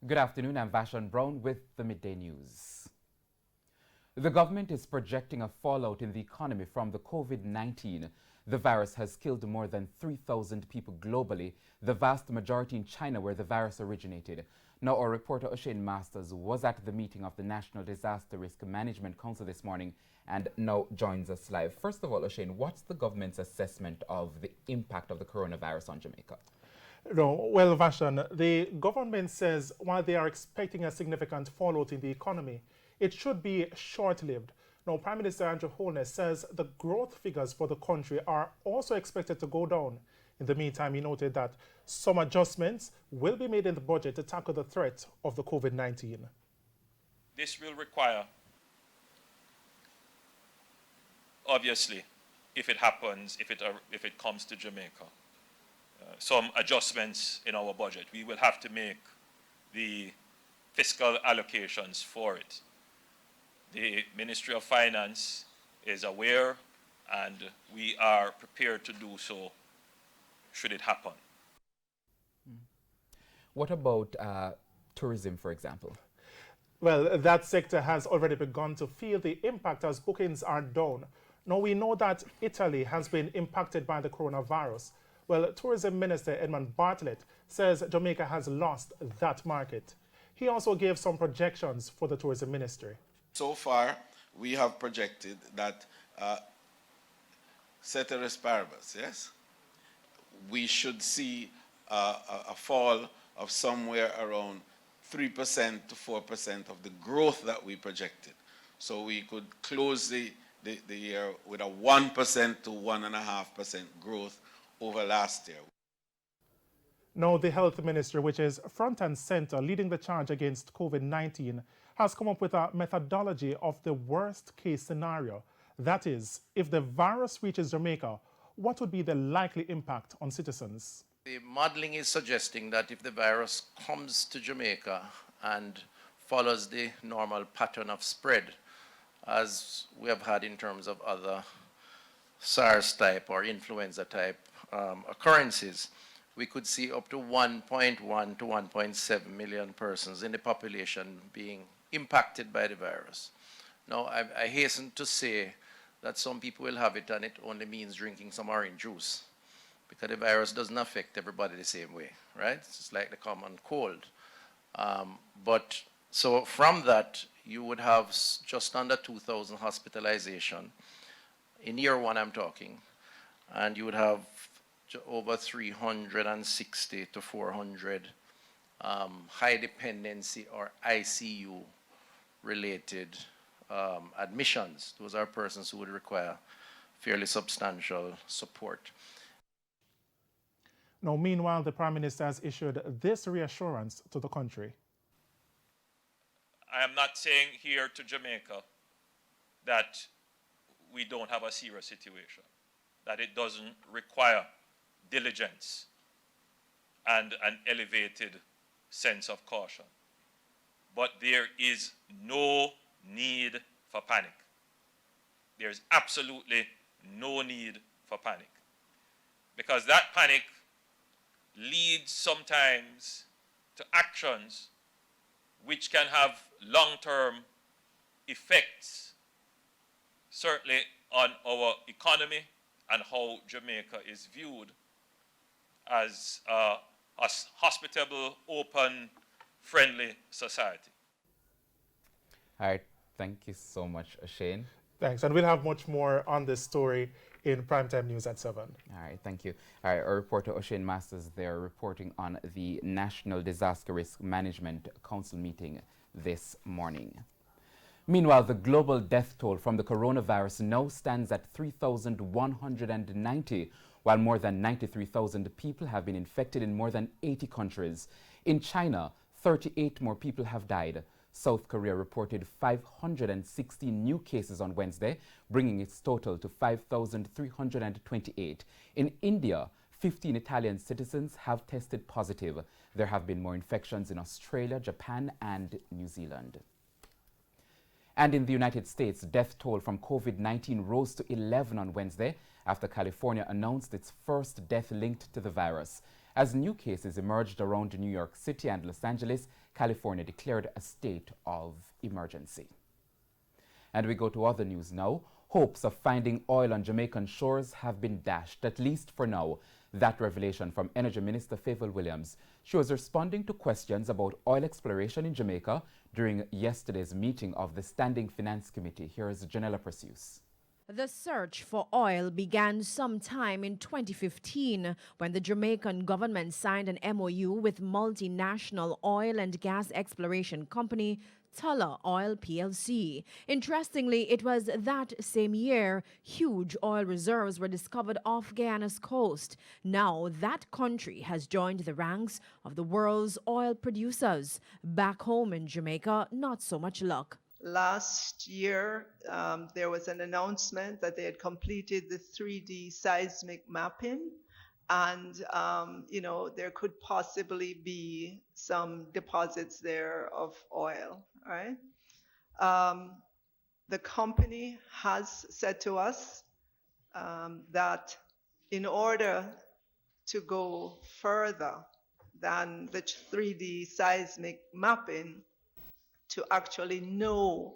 Good afternoon, I'm Vashon Brown with the Midday News. The government is projecting a fallout in the economy from the COVID-19. The virus has killed more than 3,000 people globally, the vast majority in China where the virus originated. Now, our reporter O'Shane Masters was at the meeting of the National Disaster Risk Management Council this morning and now joins us live. First of all, O'Shane, what's the government's assessment of the impact of the coronavirus on Jamaica? No, well, Vashon, the government says while they are expecting a significant fallout in the economy, it should be short-lived. Now, Prime Minister Andrew Holness says the growth figures for the country are also expected to go down. In the meantime, he noted that some adjustments will be made in the budget to tackle the threat of the COVID-19. This will require, obviously, if it happens, if it comes to Jamaica, some adjustments in our budget. We will have to make the fiscal allocations for it. The Ministry of Finance is aware, and we are prepared to do so should it happen. What about tourism, for example? Well, that sector has already begun to feel the impact as bookings are down. Now, we know that Italy has been impacted by the coronavirus. Well, Tourism Minister Edmund Bartlett says Jamaica has lost that market. He also gave some projections for the tourism ministry. So far, we have projected that, ceteris paribus, yes, we should see a fall of somewhere around 3% to 4% of the growth that we projected. So we could close the year with a 1% to 1.5% growth over last year. Now, the health ministry, which is front and center leading the charge against COVID-19, has come up with a methodology of the worst case scenario. That is, if the virus reaches Jamaica, what would be the likely impact on citizens? The modeling is suggesting that if the virus comes to Jamaica and follows the normal pattern of spread, as we have had in terms of other SARS type or influenza type occurrences, we could see up to 1.1 to 1.7 million persons in the population being impacted by the virus. Now, I hasten to say that some people will have it and it only means drinking some orange juice, because the virus doesn't affect everybody the same way, right? It's like the common cold. But so from that, you would have just under 2,000 hospitalization. In year one, I'm talking, and you would have over 360 to 400 high dependency or ICU related admissions. Those are persons who would require fairly substantial support. Now, meanwhile, the Prime Minister has issued this reassurance to the country. I am not saying here to Jamaica that we don't have a serious situation, that it doesn't require diligence and an elevated sense of caution. But there is no need for panic. There's absolutely no need for panic, because that panic leads sometimes to actions which can have long-term effects, certainly on our economy and how Jamaica is viewed as a hospitable, open, friendly society. All right, thank you so much, O'Shane. Thanks, and we'll have much more on this story in Primetime News at 7. All right, thank you. All right, our reporter O'Shane Masters there reporting on the National Disaster Risk Management Council meeting this morning. Meanwhile, the global death toll from the coronavirus now stands at 3,190, while more than 93,000 people have been infected in more than 80 countries. In China, 38 more people have died. South Korea reported 560 new cases on Wednesday, bringing its total to 5,328. In India, 15 Italian citizens have tested positive. There have been more infections in Australia, Japan, and New Zealand. And in the United States, death toll from COVID-19 rose to 11 on Wednesday after California announced its first death linked to the virus. As new cases emerged around New York City and Los Angeles, California declared a state of emergency. And we go to other news now. Hopes of finding oil on Jamaican shores have been dashed, at least for now. That revelation from Energy Minister Favour Williams. She was responding to questions about oil exploration in Jamaica during yesterday's meeting of the Standing Finance Committee. Here is Janella Perseus. The search for oil began sometime in 2015 when the Jamaican government signed an MOU with multinational oil and gas exploration company Tullow Oil PLC. Interestingly, it was that same year huge oil reserves were discovered off Guyana's coast. Now that country has joined the ranks of the world's oil producers. Back home in Jamaica, not so much luck. Last year, there was an announcement that they had completed the 3D seismic mapping, and there could possibly be some deposits there of oil. Right? The company has said to us that in order to go further than the 3D seismic mapping, to actually know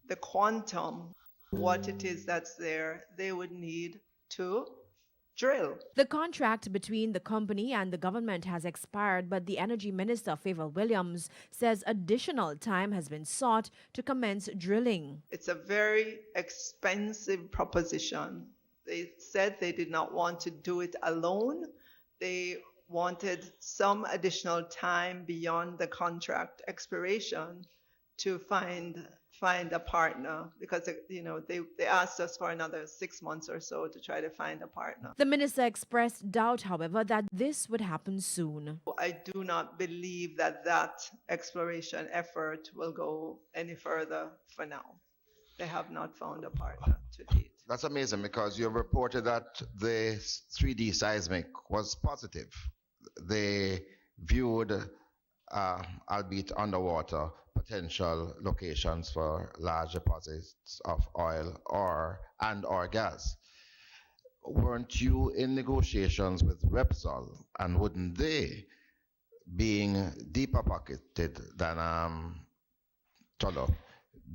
the quantum, what it is that's there, they would need to drill. The contract between the company and the government has expired, but the Energy Minister, Favour Williams, says additional time has been sought to commence drilling. It's a very expensive proposition. They said they did not want to do it alone. They wanted some additional time beyond the contract expiration to find a partner, because they asked us for another 6 months or so to try to find a partner. The minister expressed doubt, however, that this would happen soon. I do not believe that exploration effort will go any further for now. They have not found a partner to date. That's amazing, because you reported that the 3D seismic was positive. They viewed, albeit underwater, potential locations for large deposits of oil or gas. Weren't you in negotiations with Repsol, and wouldn't they, being deeper pocketed than Tullow,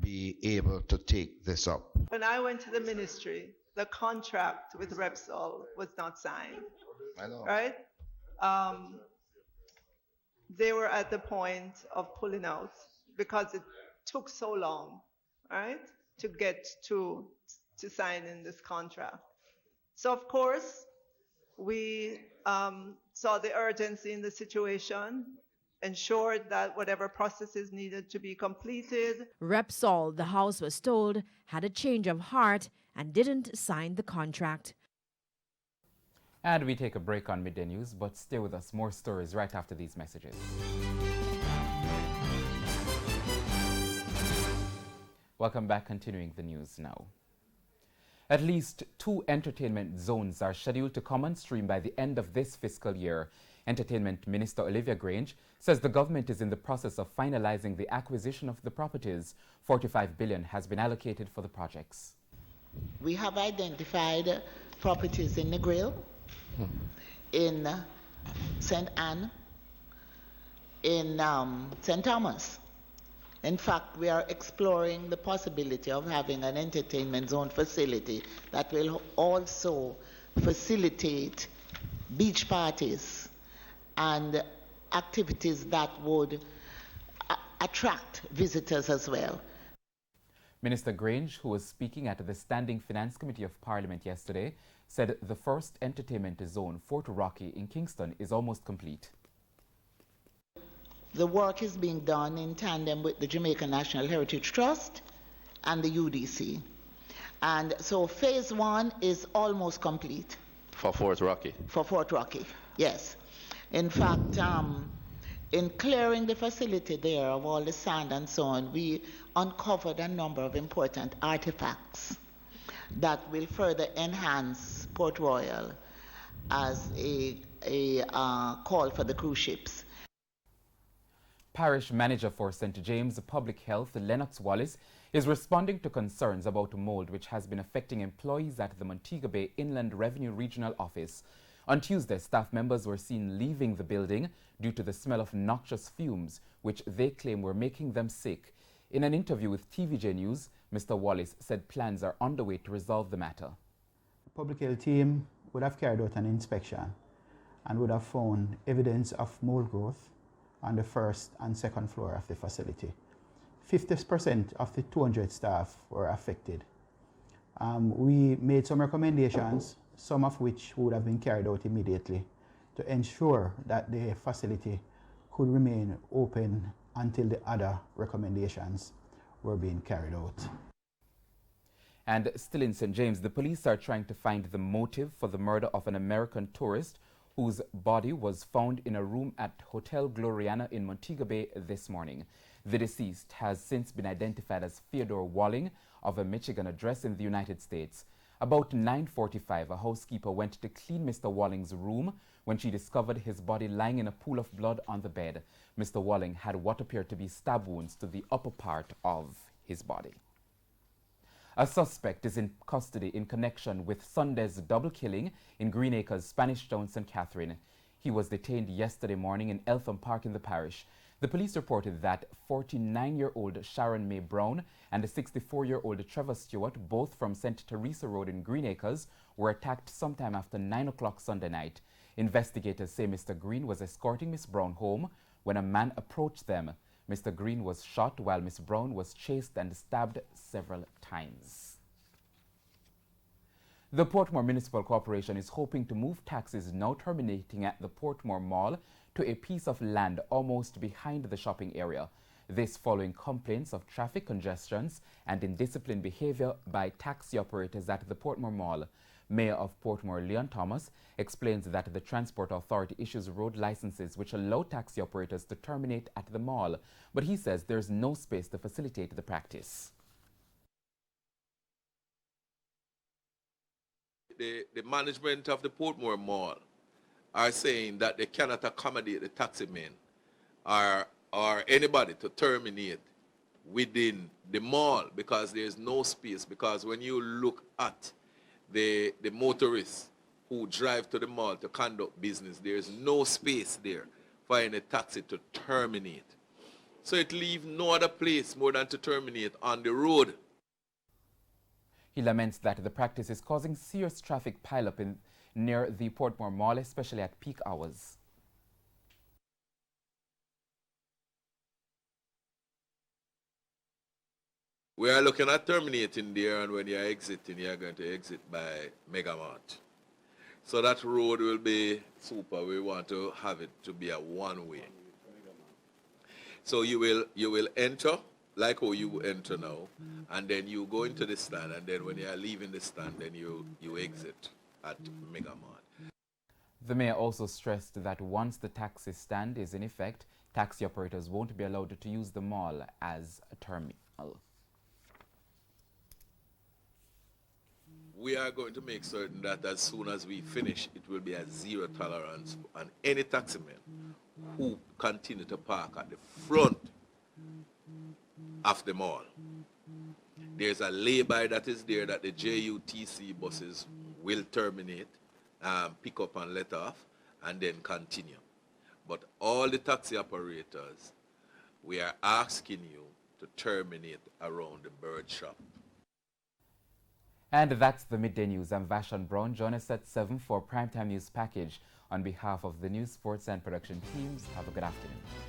be able to take this up? When I went to the ministry, the contract with Repsol was not signed. I know. Right? They were at the point of pulling out because it took so long, right, to get to signing this contract. So of course, we saw the urgency in the situation, ensured that whatever processes needed to be completed. Repsol, the House was told, had a change of heart and didn't sign the contract. And we take a break on Midday News, but stay with us. More stories right after these messages. Welcome back, continuing the news now. At least 2 entertainment zones are scheduled to come on stream by the end of this fiscal year. Entertainment Minister Olivia Grange says the government is in the process of finalizing the acquisition of the properties. $45 billion has been allocated for the projects. We have identified properties in Negril, in St. Anne, in St. Thomas. In fact, we are exploring the possibility of having an entertainment zone facility that will also facilitate beach parties and activities that would attract visitors as well. Minister Grange, who was speaking at the Standing Finance Committee of Parliament yesterday, said the first entertainment zone, Fort Rocky in Kingston, is almost complete. The work is being done in tandem with the Jamaica National Heritage Trust and the UDC. And so phase 1 is almost complete. For Fort Rocky? For Fort Rocky, yes. In fact, in clearing the facility there of all the sand and so on, we uncovered a number of important artifacts that will further enhance Port Royal as a call for the cruise ships. Parish Manager for St. James Public Health, Lennox Wallace, is responding to concerns about mold which has been affecting employees at the Montego Bay Inland Revenue Regional Office. On Tuesday, staff members were seen leaving the building due to the smell of noxious fumes, which they claim were making them sick. In an interview with TVJ News, Mr. Wallace said plans are underway to resolve the matter. The public health team would have carried out an inspection and would have found evidence of mold growth on the first and second floor of the facility. 50% of the 200 staff were affected. We made some recommendations, some of which would have been carried out immediately to ensure that the facility could remain open until the other recommendations were being carried out. And still in St. James, the police are trying to find the motive for the murder of an American tourist whose body was found in a room at Hotel Gloriana in Montego Bay this morning. The deceased has since been identified as Theodore Walling of a Michigan address in the United States. About 9:45, a housekeeper went to clean Mr. Walling's room when she discovered his body lying in a pool of blood on the bed. Mr. Walling had what appeared to be stab wounds to the upper part of his body. A suspect is in custody in connection with Sunday's double killing in Green Acres, Spanish Town, St. Catherine. He was detained yesterday morning in Eltham Park in the parish. The police reported that 49-year-old Sharon May Brown and the 64-year-old Trevor Stewart, both from St. Teresa Road in Green Acres, were attacked sometime after 9 o'clock Sunday night. Investigators say Mr. Green was escorting Miss Brown home when a man approached them. Mr. Green was shot while Miss Brown was chased and stabbed several times. The Portmore Municipal Corporation is hoping to move taxis now terminating at the Portmore Mall to a piece of land almost behind the shopping area. This following complaints of traffic congestions and indisciplined behavior by taxi operators at the Portmore Mall. Mayor of Portmore, Leon Thomas, explains that the Transport Authority issues road licenses which allow taxi operators to terminate at the mall, but he says there's no space to facilitate the practice. The management of the Portmore Mall are saying that they cannot accommodate the taxi men or anybody to terminate within the mall because there's no space. Because when you look at the motorists who drive to the mall to conduct business, there's no space there for any taxi to terminate. So it leaves no other place more than to terminate on the road. He laments that the practice is causing serious traffic pileup near the Portmore Mall, especially at peak hours. We are looking at terminating there, and when you are exiting, you are going to exit by Megamart. So that road will be super. We want to have it to be a one-way. So you will enter like how you enter now, and then you go into the stand, and then when you are leaving the stand, then you exit at Megamart. The mayor also stressed that once the taxi stand is in effect, taxi operators won't be allowed to use the mall as a terminal. We are going to make certain that as soon as we finish, it will be a zero tolerance on any taximan who continue to park at the front of the mall. There's a lay-by that is there that the JUTC buses will terminate, pick up and let off, and then continue. But all the taxi operators, we are asking you to terminate around the bird shop. And that's the Midday News. I'm Vashon Brown. Join us at 7 for Primetime News Package. On behalf of the news, sports, and production teams, have a good afternoon.